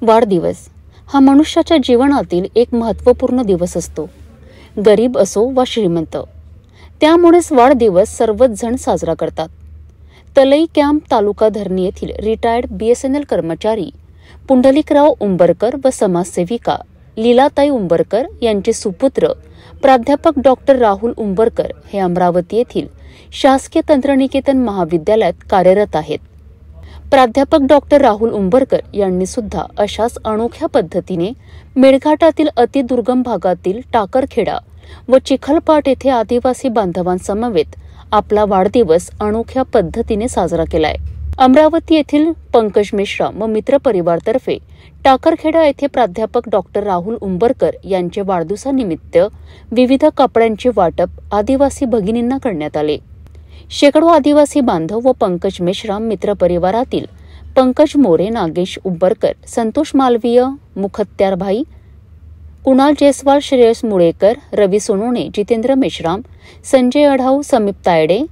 वाढदिवस हा मनुष्याच्या जीवनातील एक महत्त्वपूर्ण दिवस असतो, गरीब असो वा श्रीमंत। त्यामुळेच वाढदिवस सर्वच जण साजरा करतात। तलई कॅम्प तालुका धरणी येथील रिटायर्ड BSNL कर्मचारी पुंडलिकराव उंबरकर व समाजसेविका लीलाताई उंबरकर यांचे सुपुत्र प्राध्यापक डॉक्टर राहुल उंबरकर हे अमरावती येथील शासकीय तंत्रनिकेतन महाविद्यालयात कार्यरत आहेत। प्राध्यापक डॉक्टर राहुल उंबरकर यांनी सुद्धा अशाच अनोख्या पद्धतीने मेळघाटातील अतिदुर्गम भागातील टाकरखेडा व चिखलपाट येथे आदिवासी बांधवांसमवेत आपला वाढदिवस अनोख्या पद्धतीने साजरा केलाय। अमरावती येथील पंकज मेश्राम व मित्र परिवारतर्फे टाकरखेडा येथे प्राध्यापक डॉक्टर राहुल उंबरकर यांचे वाढदिवसानिमित्त विविध कपड्यांचे वाटप आदिवासी भगिनींना करण्यात आले। शेकडो आदिवासी बांधव व पंकज मेश्राम मित्र परिवारातील पंकज मोरे, नागेश उंबरकर, संतोष मालवीय, मुखत्यार भाई, कुणाल जयस्वाल, श्रेयस मुळेकर, रवी सोनोने, जितेंद्र मेश्राम, संजय अढाऊ, समीप तायडे,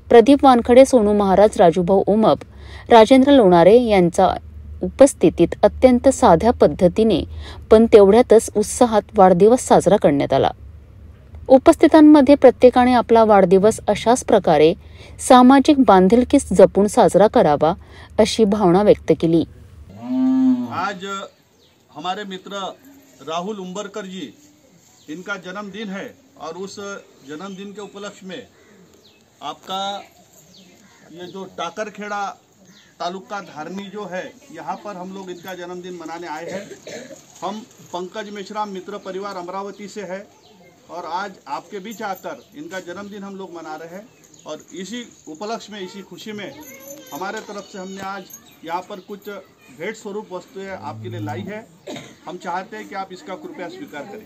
प्रदीप वानखडे, सोनू महाराज, राजूभाऊ उमप, राजेंद्र लोणारे यांच्या उपस्थितीत अत्यंत साध्या पद्धतीने पण तेवढ्यातच उत्साहात वाढदिवस साजरा करण्यात आला। उपस्थितांमध्ये प्रत्येकाने आपला वाढदिवस अशाच प्रकारे सामाजिक बांधिलकीस जपून साजरा करावा अशी भावना व्यक्त केली। आज हमारे मित्र राहुल उंबरकर जी, इनका जन्मदिन है और उस जन्मदिन के उपलक्ष्य में आपका ये जो टाकरखेड़ा तालुका धारनी जो है, यहाँ पर हम लोग इनका जन्मदिन मनाने आए हैं। हम पंकज मेश्राम मित्र परिवार अमरावती से है और आज आपके बीच आकर इनका जन्मदिन हम लोग मना रहे हैं और इसी उपलक्ष्य में, इसी खुशी में हमारे तरफ से हमने आज यहाँ पर कुछ भेंट स्वरूप वस्तुएं आपके लिए लाई है। हम चाहते हैं कि आप इसका कृपया स्वीकार करें।